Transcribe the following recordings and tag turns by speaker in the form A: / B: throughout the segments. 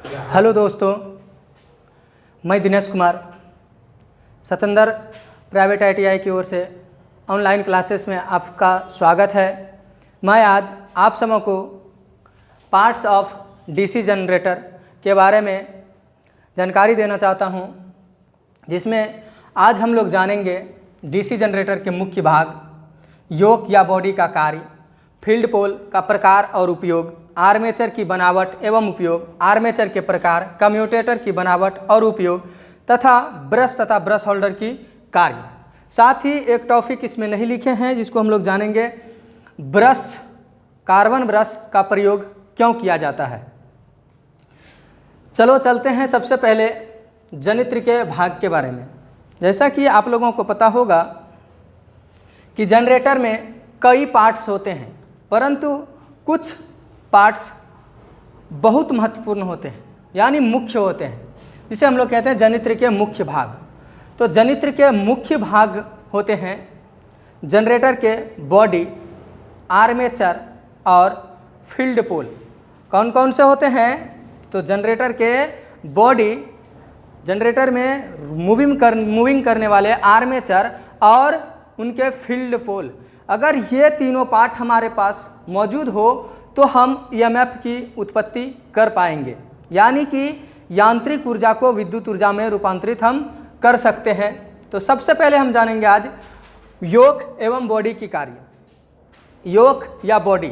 A: Hello दोस्तों, मैं Dinesh Kumar Satinder private ITI की ओर से ऑनलाइन क्लासेस में आपका स्वागत है। मैं आज आप सबों को पार्ट्स ऑफ DC जनरेटर के बारे में जानकारी देना चाहता हूं, जिसमें आज हम लोग जानेंगे DC जनरेटर के मुख्य भाग, योक या बॉडी का कार्य, फील्ड पोल का प्रकार और उपयोग, आर्मेचर की बनावट एवं उपयोग, आर्मेचर के प्रकार, कम्यूटेटर की बनावट और उपयोग तथा ब्रश होल्डर की कार्य। साथ ही एक टॉपिक इसमें नहीं लिखे हैं जिसको हम लोग जानेंगे, कार्बन ब्रश का प्रयोग क्यों किया जाता है। चलो चलते हैं सबसे पहले जनित्र के भाग के बारे में। जैसा कि आप लोगों को पता होगा कि जनरेटर में कई पार्ट्स होते हैं, परंतु कुछ पार्ट्स बहुत महत्वपूर्ण होते हैं, यानी मुख्य होते हैं, जिसे हम लोग कहते हैं जनित्र के मुख्य भाग। तो जनित्र के मुख्य भाग होते हैं जनरेटर के बॉडी, आर्मेचर और फील्ड पोल। कौन कौन से होते हैं? तो जनरेटर के बॉडी, जनरेटर में मूविंग करने वाले आर्मेचर और उनके फील्ड पोल। अगर ये तीनों पार्ट हमारे पास मौजूद हो तो हम EMF की उत्पत्ति कर पाएंगे, यानी कि यांत्रिक ऊर्जा को विद्युत ऊर्जा में रूपांतरित हम कर सकते हैं। तो सबसे पहले हम जानेंगे आज योक एवं बॉडी की कार्य। योक या बॉडी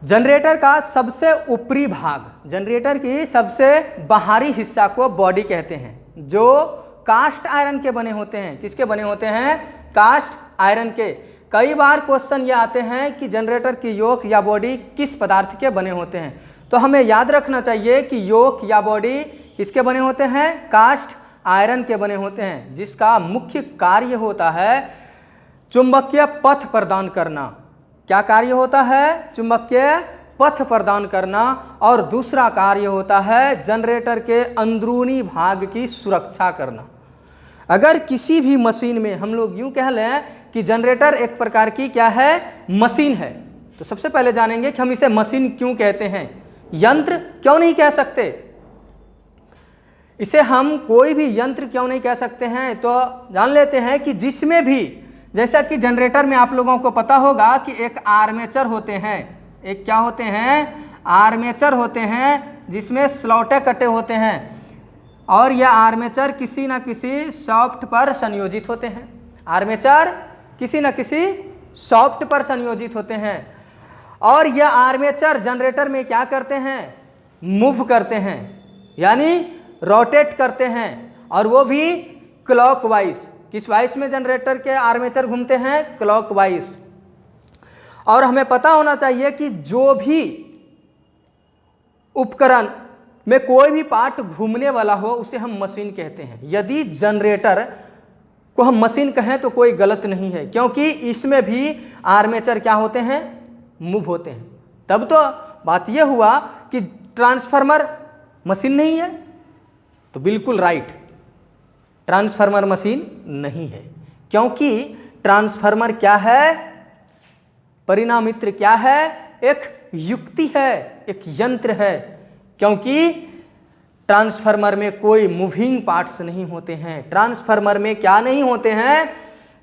A: जनरेटर का सबसे ऊपरी भाग, जनरेटर की सबसे बाहरी हिस्सा को बॉडी कहते हैं, जो कास्ट आयरन के बने होते हैं। किसके बने होते हैं? कास्ट आयरन के। कई बार क्वेश्चन ये आते हैं कि जनरेटर की योक या बॉडी किस पदार्थ के बने होते हैं। तो हमें याद रखना चाहिए कि योक या बॉडी किसके बने होते हैं? कास्ट आयरन के बने होते हैं, जिसका मुख्य कार्य होता है चुंबकीय पथ प्रदान करना। क्या कार्य होता है? चुंबकीय पथ प्रदान करना। और दूसरा कार्य होता है जनरेटर के अंदरूनी भाग की सुरक्षा करना। अगर किसी भी मशीन में हम लोग यूं कह लें कि जनरेटर एक प्रकार की क्या है? मशीन है, तो सबसे पहले जानेंगे कि हम इसे मशीन क्यों कहते हैं, यंत्र क्यों नहीं कह सकते, इसे हम कोई भी यंत्र क्यों नहीं कह सकते हैं। तो जान लेते हैं कि जिसमें भी, जैसा कि जनरेटर में आप लोगों को पता होगा कि एक आर्मेचर होते हैं, एक क्या होते हैं? आर्मेचर होते हैं, जिसमें स्लॉटें कटे होते हैं, और यह आर्मेचर किसी न किसी सॉफ्ट पर संयोजित होते हैं। आर्मेचर किसी न किसी सॉफ्ट पर संयोजित होते हैं, और यह आर्मेचर जनरेटर में क्या करते हैं? मूव करते हैं, यानी रोटेट करते हैं, और वो भी क्लॉकवाइज। किस वाइज में जनरेटर के आर्मेचर घूमते हैं? क्लॉकवाइज। और हमें पता होना चाहिए कि जो भी उपकरण में कोई भी पार्ट घूमने वाला हो उसे हम मशीन कहते हैं। यदि जनरेटर को हम मशीन कहें तो कोई गलत नहीं है, क्योंकि इसमें भी आर्मेचर क्या होते हैं? मूव होते हैं। तब तो बात यह हुआ कि ट्रांसफार्मर मशीन नहीं है, तो बिल्कुल राइट, ट्रांसफार्मर मशीन नहीं है, क्योंकि ट्रांसफार्मर क्या है? परिणामित्र क्या है? एक युक्ति है, एक यंत्र है, क्योंकि ट्रांसफार्मर में कोई मूविंग पार्ट्स नहीं होते हैं। ट्रांसफार्मर में क्या नहीं होते हैं?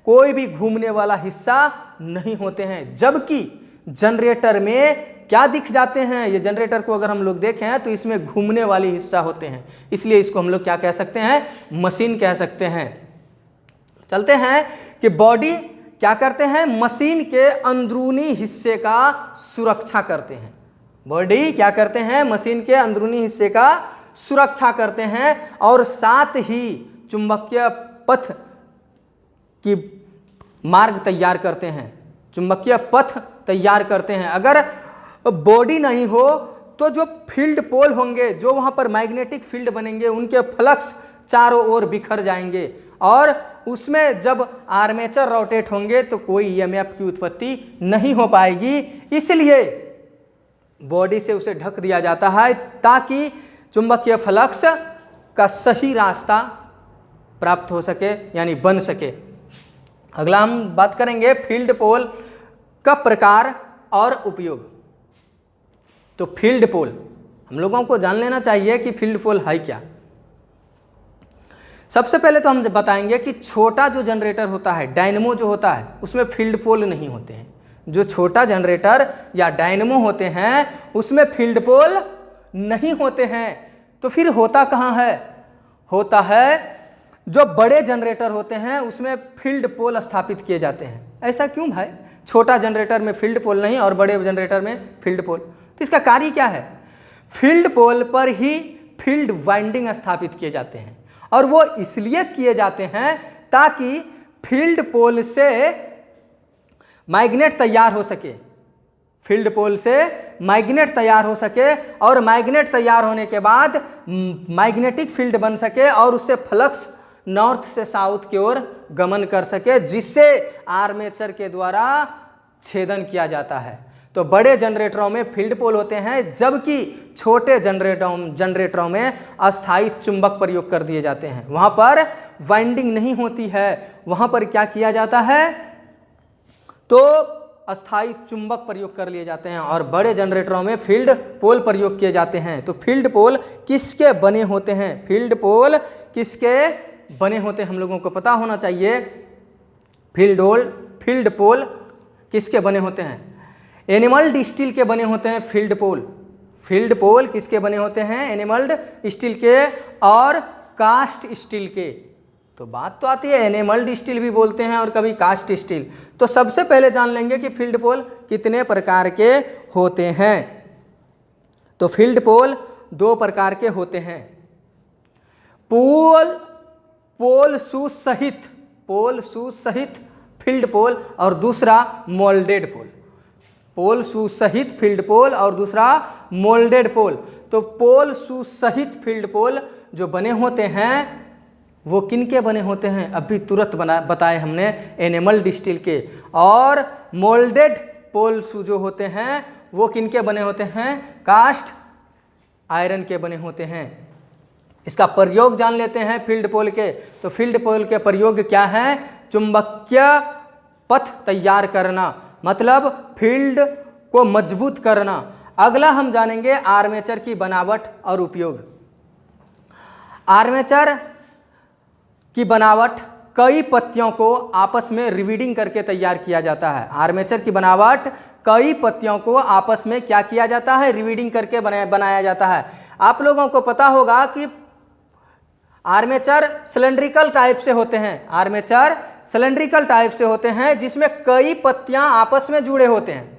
A: कोई भी घूमने वाला हिस्सा नहीं होते हैं। जबकि जनरेटर में क्या दिख जाते हैं? ये जनरेटर को अगर हम लोग देखें तो इसमें घूमने वाले हिस्सा होते हैं, इसलिए इसको हम लोग क्या कह सकते हैं? मशीन कह सकते हैं। चलते हैं कि बॉडी क्या करते हैं? मशीन के अंदरूनी हिस्से का सुरक्षा करते हैं। बॉडी क्या करते हैं? मशीन के अंदरूनी हिस्से का सुरक्षा करते हैं, और साथ ही चुंबकीय पथ की मार्ग तैयार करते हैं, चुंबकीय पथ तैयार करते हैं। अगर बॉडी नहीं हो तो जो फील्ड पोल होंगे, जो वहाँ पर मैग्नेटिक फील्ड बनेंगे, उनके फ्लक्स चारों ओर बिखर जाएंगे, और उसमें जब आर्मेचर रोटेट होंगे तो कोई EMF की उत्पत्ति नहीं हो पाएगी। इसलिए बॉडी से उसे ढक दिया जाता है, ताकि चुंबकीय फ्लक्स का सही रास्ता प्राप्त हो सके, यानी बन सके। अगला हम बात करेंगे फील्ड पोल का प्रकार और उपयोग। तो फील्ड पोल हम लोगों को जान लेना चाहिए कि फील्ड पोल है क्या। सबसे पहले तो हम बताएंगे कि छोटा जो जनरेटर होता है, डायनेमो जो होता है, उसमें फील्ड पोल नहीं होते हैं। जो छोटा जनरेटर या डायनेमो होते हैं उसमें फील्ड पोल नहीं होते हैं। तो फिर होता कहाँ है? होता है जो बड़े जनरेटर होते हैं उसमें फील्ड पोल स्थापित किए जाते हैं। ऐसा क्यों भाई? छोटा जनरेटर में फील्ड पोल नहीं और बड़े जनरेटर में फील्ड पोल, तो इसका कार्य क्या है? फील्ड पोल पर ही फील्ड वाइंडिंग स्थापित किए जाते हैं और वो इसलिए किए जाते हैं ताकि फील्ड पोल से मैग्नेट तैयार हो सके, फील्ड पोल से मैग्नेट तैयार हो सके और मैग्नेट तैयार होने के बाद मैग्नेटिक फील्ड बन सके और उससे फ्लक्स नॉर्थ से साउथ की ओर गमन कर सके, जिससे आर्मेचर के द्वारा छेदन किया जाता है। तो बड़े जनरेटरों में फील्ड पोल होते हैं, जबकि छोटे जनरेटरों में अस्थायी चुंबक प्रयोग कर दिए जाते हैं। वहाँ पर वाइंडिंग नहीं होती है, वहाँ पर क्या किया जाता है? तो अस्थायी चुंबक प्रयोग कर लिए जाते हैं और बड़े जनरेटरों में फील्ड पोल प्रयोग किए जाते हैं। तो फील्ड पोल किसके बने होते हैं? फील्ड पोल किसके बने होते हैं हम लोगों को पता होना चाहिए। फील्ड पोल किसके बने होते हैं? एनिमल्ड स्टील के बने होते हैं फील्ड पोल। फील्ड पोल किसके बने होते हैं? एनिमल्ड स्टील के और कास्ट स्टील के। तो बात तो आती है, एनिमल्ड स्टील भी बोलते हैं और कभी कास्ट स्टील। तो सबसे पहले जान लेंगे कि फील्ड पोल कितने प्रकार के होते हैं। तो फील्ड पोल 2 प्रकार के होते हैं, पोल शूज सहित फील्ड पोल और दूसरा मोल्डेड पोल। पोल शूज सहित फील्ड पोल और दूसरा मोल्डेड पोल। तो पोल शूज सहित फील्ड पोल जो बने होते हैं वो किनके बने होते हैं? अभी तुरंत बताए हमने, एनिमल्ड स्टील के। और मोल्डेड पोल शू जो होते हैं वो किनके बने होते हैं? कास्ट आयरन के बने होते हैं। इसका प्रयोग जान लेते हैं फील्ड पोल के। तो फील्ड पोल के प्रयोग क्या है? चुंबकीय पथ तैयार करना, मतलब फील्ड को मजबूत करना। अगला हम जानेंगे आर्मेचर की बनावट और उपयोग। आर्मेचर की बनावट कई पत्तियों को आपस में रिवीडिंग करके तैयार किया जाता है। आर्मेचर की बनावट कई पत्तियों को आपस में क्या किया जाता है? रिवीडिंग करके बनाया जाता है। आप लोगों को पता होगा कि आर्मेचर सिलेंड्रिकल टाइप से होते हैं। आर्मेचर सिलेंड्रिकल टाइप से होते हैं जिसमें कई पत्तियां आपस में जुड़े होते हैं।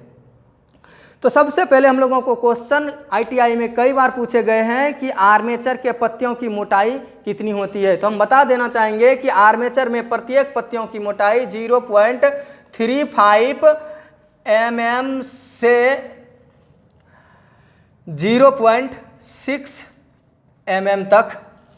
A: तो सबसे पहले हम लोगों को क्वेश्चन आईटीआई में कई बार पूछे गए हैं कि आर्मेचर के पत्तियों की मोटाई कितनी होती है। तो हम बता देना चाहेंगे कि आर्मेचर में प्रत्येक पत्तियों की मोटाई 0.35 mm से 0.6 mm तक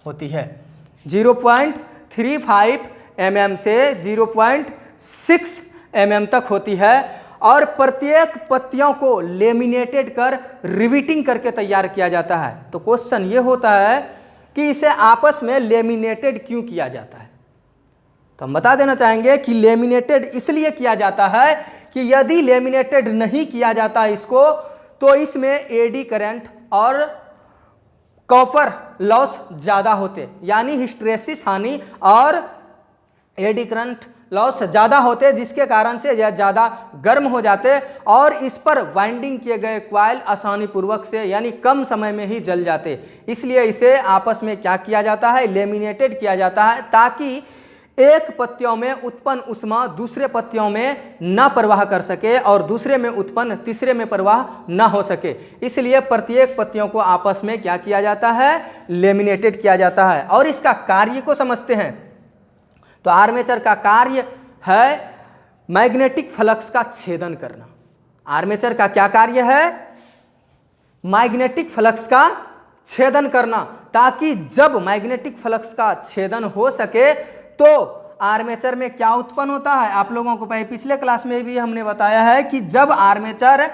A: होती है। 0.35 mm से 0.6 mm तक होती है और प्रत्येक पत्तियों को लेमिनेटेड कर रिविटिंग करके तैयार किया जाता है। तो क्वेश्चन ये होता है कि इसे आपस में लेमिनेटेड क्यों किया जाता है? तो हम बता देना चाहेंगे कि लेमिनेटेड इसलिए किया जाता है कि यदि लेमिनेटेड नहीं किया जाता इसको, तो इसमें एडी करंट और कॉपर लॉस ज़्यादा होते, यानी हिस्टेरेसिस हानि और एडी करंट लॉस ज़्यादा होते, जिसके कारण से यह ज़्यादा गर्म हो जाते और इस पर वाइंडिंग किए गए क्वाइल आसानी पूर्वक से यानी कम समय में ही जल जाते। इसलिए इसे आपस में क्या किया जाता है? लेमिनेटेड किया जाता है, ताकि एक पत्तियों में उत्पन्न ऊष्मा दूसरे पत्तियों में न प्रवाह कर सके और दूसरे में उत्पन्न तीसरे में प्रवाह न हो सके। इसलिए प्रत्येक पत्तियों को आपस में क्या किया जाता है? लेमिनेटेड किया जाता है। और इसका कार्य को समझते हैं। तो आर्मेचर का कार्य है मैग्नेटिक फ्लक्स का छेदन करना। आर्मेचर का क्या कार्य है? मैग्नेटिक फ्लक्स का छेदन करना, ताकि जब मैग्नेटिक फ्लक्स का छेदन हो सके तो आर्मेचर में क्या उत्पन्न होता है? आप लोगों को पिछले क्लास में भी हमने बताया है कि जब आर्मेचर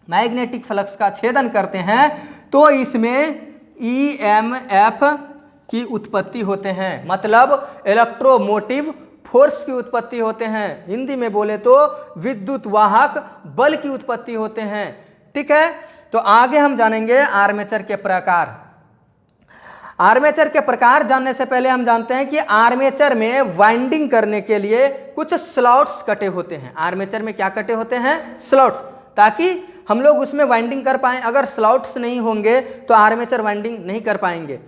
A: मैग्नेटिक फ्लक्स का छेदन करते हैं तो इसमें ईएमएफ की उत्पत्ति होते हैं, मतलब इलेक्ट्रोमोटिव फोर्स की उत्पत्ति होते हैं। हिंदी में बोले तो विद्युत वाहक बल की उत्पत्ति होते हैं। ठीक है, तो आगे हम जानेंगे आर्मेचर के प्रकार। आर्मेचर के प्रकार जानने से पहले हम जानते हैं कि आर्मेचर में वाइंडिंग करने के लिए कुछ स्लॉट्स कटे होते हैं। आर्मेचर में क्या कटे होते हैं? स्लॉट्स, ताकि हम लोग उसमें वाइंडिंग कर पाएं। अगर स्लॉट्स नहीं होंगे तो आर्मेचर वाइंडिंग नहीं कर पाएंगे।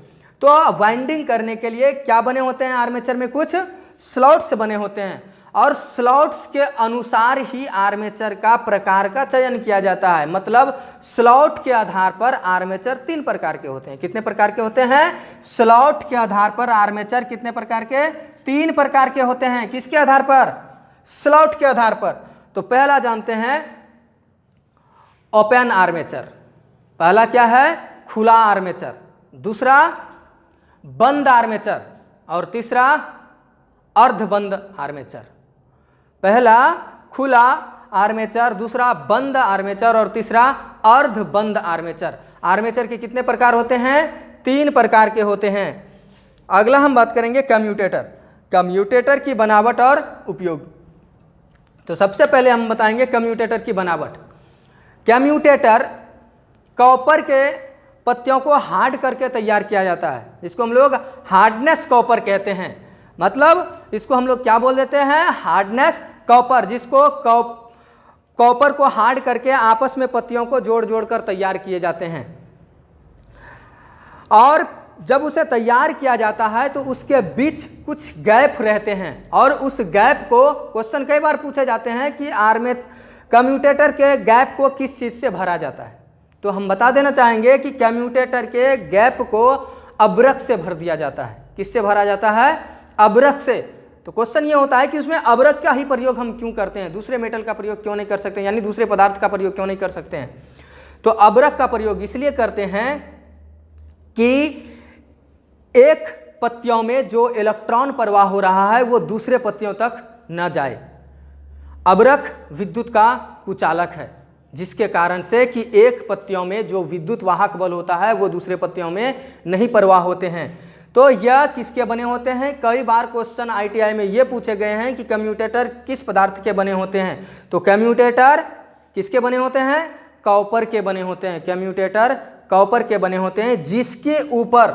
A: तो वाइंडिंग करने के लिए क्या बने होते हैं? आर्मेचर में कुछ स्लॉट्स बने होते हैं और स्लॉट्स के अनुसार ही आर्मेचर का प्रकार का चयन किया जाता है। मतलब स्लॉट के आधार पर आर्मेचर 3 प्रकार के होते हैं। कितने प्रकार के होते हैं? स्लॉट के आधार पर आर्मेचर कितने प्रकार के? 3 प्रकार के होते हैं। किसके आधार पर? स्लॉट के आधार पर। तो पहला जानते हैं ओपन आर्मेचर। पहला क्या है? खुला आर्मेचर। दूसरा बंद आर्मेचर और तीसरा अर्धबंद आर्मेचर। पहला खुला आर्मेचर, दूसरा बंद आर्मेचर और तीसरा अर्धबंद आर्मेचर। आर्मेचर के कितने प्रकार होते हैं? 3 प्रकार के होते हैं। अगला हम बात करेंगे कम्यूटेटर। कम्यूटेटर की बनावट और उपयोग। तो सबसे पहले हम बताएंगे कम्यूटेटर की बनावट। कम्यूटेटर कॉपर के पत्तियों को हार्ड करके तैयार किया जाता है, जिसको हम लोग हार्डनेस कॉपर कहते हैं। मतलब इसको हम लोग क्या बोल देते हैं? हार्डनेस कॉपर, जिसको कॉपर को हार्ड करके आपस में पत्तियों को जोड़ जोड़ कर तैयार किए जाते हैं। और जब उसे तैयार किया जाता है तो उसके बीच कुछ गैप रहते हैं और उस गैप को क्वेश्चन कई बार पूछे जाते हैं कि कम्यूटेटर के गैप को किस चीज़ से भरा जाता है। तो हम बता देना चाहेंगे कि कम्यूटेटर के गैप को अब्रक से भर दिया जाता है। किससे भरा जाता है? अब्रक से। तो क्वेश्चन ये होता है कि उसमें अब्रक का ही प्रयोग हम क्यों करते हैं? दूसरे मेटल का प्रयोग क्यों नहीं कर सकते? यानी दूसरे पदार्थ का प्रयोग क्यों नहीं कर सकते हैं? तो अब्रक का प्रयोग इसलिए करते हैं कि एक पत्तियों में जो इलेक्ट्रॉन प्रवाह हो रहा है वो दूसरे पत्तियों तक न जाए। अब्रक विद्युत का कुचालक है, जिसके कारण से कि एक पत्तियों में जो विद्युत वाहक बल होता है वो दूसरे पत्तियों में नहीं प्रवाह होते हैं। तो यह किसके बने होते हैं? कई बार क्वेश्चन आईटीआई में ये पूछे गए हैं कि कम्यूटेटर किस पदार्थ के बने होते हैं। तो कम्यूटेटर किसके बने होते हैं? कॉपर के बने होते हैं। कम्यूटेटर कॉपर के बने होते हैं, जिसके ऊपर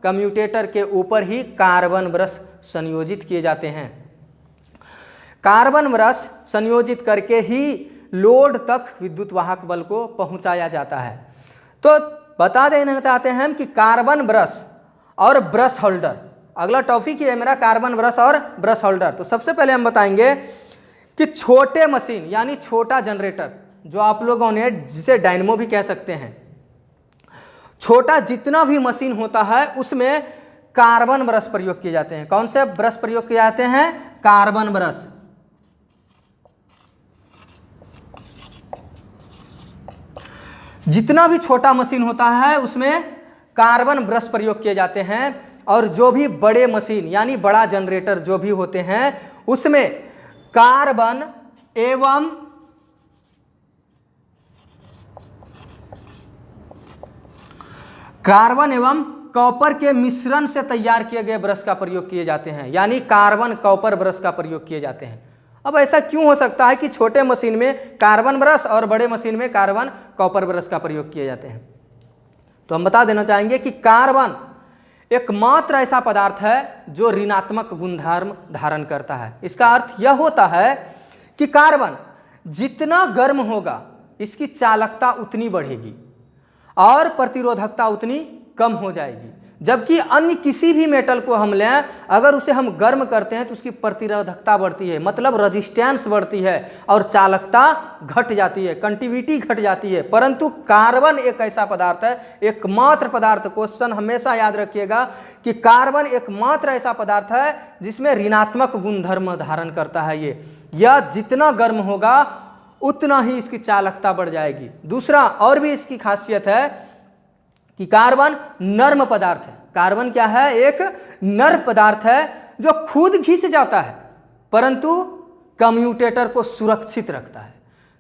A: कम्यूटेटर के ऊपर ही कार्बन ब्रश संयोजित किए जाते हैं। कार्बन ब्रश संयोजित करके ही लोड तक विद्युत वाहक बल को पहुंचाया जाता है। तो बता देना चाहते हैं हम कि कार्बन ब्रश और ब्रश होल्डर, अगला टॉपिक है मेरा कार्बन ब्रश और ब्रश होल्डर। तो सबसे पहले हम बताएंगे कि छोटे मशीन यानी छोटा जनरेटर, जो आप लोगों ने जिसे डायनमो भी कह सकते हैं, छोटा जितना भी मशीन होता है उसमें कार्बन ब्रश प्रयोग किए जाते हैं। कौन से ब्रश प्रयोग किए जाते हैं? Carbon brush. जितना भी छोटा मशीन होता है उसमें कार्बन ब्रश प्रयोग किए जाते हैं। और जो भी बड़े मशीन यानी बड़ा जनरेटर जो भी होते हैं उसमें कार्बन एवं कॉपर के मिश्रण से तैयार किए गए ब्रश का प्रयोग किए जाते हैं, यानी कार्बन कॉपर ब्रश का प्रयोग किए जाते हैं। अब ऐसा क्यों हो सकता है कि छोटे मशीन में कार्बन ब्रश और बड़े मशीन में कार्बन कॉपर ब्रश का प्रयोग किए जाते हैं? तो हम बता देना चाहेंगे कि कार्बन एकमात्र ऐसा पदार्थ है जो ऋणात्मक गुणधर्म धारण करता है। इसका अर्थ यह होता है कि कार्बन जितना गर्म होगा इसकी चालकता उतनी बढ़ेगी और प्रतिरोधकता उतनी कम हो जाएगी। जबकि अन्य किसी भी मेटल को हम लें, अगर उसे हम गर्म करते हैं तो उसकी प्रतिरोधकता बढ़ती है, मतलब रेजिस्टेंस बढ़ती है और चालकता घट जाती है, कंडक्टिविटी घट जाती है। परंतु कार्बन एक ऐसा पदार्थ है, एकमात्र पदार्थ, क्वेश्चन हमेशा याद रखिएगा कि कार्बन एकमात्र ऐसा पदार्थ है जिसमें ऋणात्मक गुणधर्म धारण करता है। यह जितना गर्म होगा उतना ही इसकी चालकता बढ़ जाएगी। दूसरा और भी इसकी खासियत है कि कार्बन नर्म पदार्थ है। कार्बन क्या है? एक नर्म पदार्थ है जो खुद घिस जाता है परंतु कम्यूटेटर को सुरक्षित रखता है।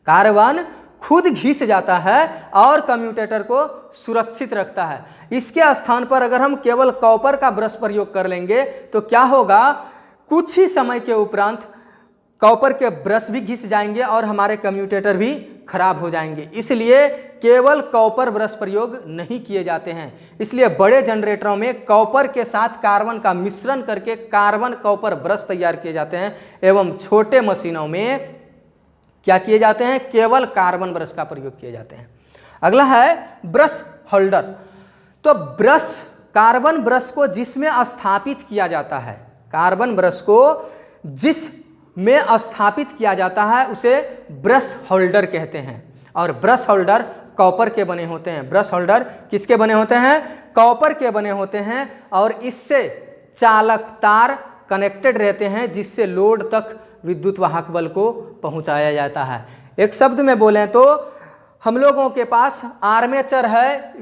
A: कार्बन खुद घिस जाता है और कम्यूटेटर को सुरक्षित रखता है। इसके स्थान पर अगर हम केवल कॉपर का ब्रश प्रयोग कर लेंगे तो क्या होगा? कुछ ही समय के उपरांत कॉपर के ब्रश भी घिस जाएंगे और हमारे कम्यूटेटर भी खराब हो जाएंगे। इसलिए केवल कॉपर ब्रश प्रयोग नहीं किए जाते हैं। इसलिए बड़े जनरेटरों में कॉपर के साथ कार्बन का मिश्रण करके कार्बन कॉपर ब्रश तैयार किए जाते हैं एवं छोटे मशीनों में क्या किए जाते हैं, केवल कार्बन ब्रश का प्रयोग किए जाते हैं। अगला है ब्रश होल्डर। तो ब्रश, कार्बन ब्रश को जिसमें स्थापित किया जाता है, कार्बन ब्रश को जिस में स्थापित किया जाता है उसे ब्रश होल्डर कहते हैं। और ब्रश होल्डर कॉपर के बने होते हैं। ब्रश होल्डर किसके बने होते हैं, कॉपर के बने होते हैं और इससे चालक तार कनेक्टेड रहते हैं जिससे लोड तक विद्युत वाहक बल को पहुंचाया जाता है। एक शब्द में बोलें तो हम लोगों के पास आर्मेचर है,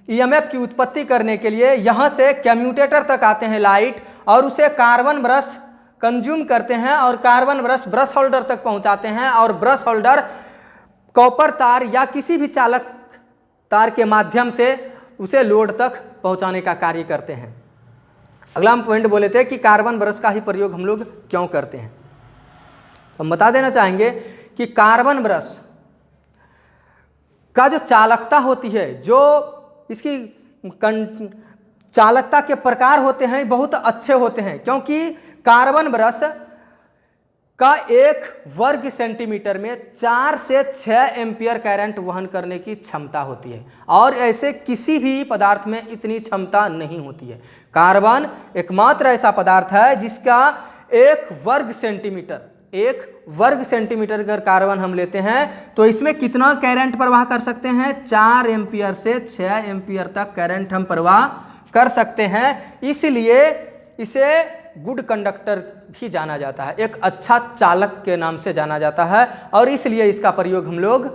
A: ईएमएफ की उत्पत्ति करने के लिए यहाँ से कम्यूटेटर तक आते हैं लाइट और उसे कार्बन ब्रश कंज्यूम करते हैं और कार्बन ब्रश ब्रश होल्डर तक पहुंचाते हैं और ब्रश होल्डर कॉपर तार या किसी भी चालक तार के माध्यम से उसे लोड तक पहुंचाने का कार्य करते हैं। अगला हम पॉइंट बोले थे कि कार्बन ब्रश का ही प्रयोग हम लोग क्यों करते हैं। तो हम बता देना चाहेंगे कि कार्बन ब्रश का जो चालकता होती है, जो इसकी चालकता के प्रकार होते हैं बहुत अच्छे होते हैं, क्योंकि कार्बन ब्रश का 1 वर्ग सेंटीमीटर में 4 से 6 एम्पियर करंट वहन करने की क्षमता होती है और ऐसे किसी भी पदार्थ में इतनी क्षमता नहीं होती है। कार्बन एकमात्र ऐसा पदार्थ है जिसका 1 वर्ग सेंटीमीटर अगर कार्बन हम लेते हैं तो इसमें कितना करंट प्रवाह कर सकते हैं, 4 एम्पियर से 6 एम्पियर तक करंट हम प्रवाह कर सकते हैं। इसलिए इसे गुड कंडक्टर भी जाना जाता है, एक अच्छा चालक के नाम से जाना जाता है और इसलिए इसका प्रयोग हम लोग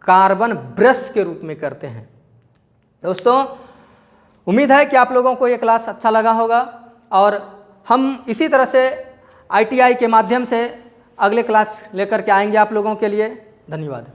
A: कार्बन ब्रश के रूप में करते हैं। दोस्तों, उम्मीद है कि आप लोगों को ये क्लास अच्छा लगा होगा और हम इसी तरह से ITI के माध्यम से अगले क्लास लेकर के आएंगे आप लोगों के लिए। धन्यवाद।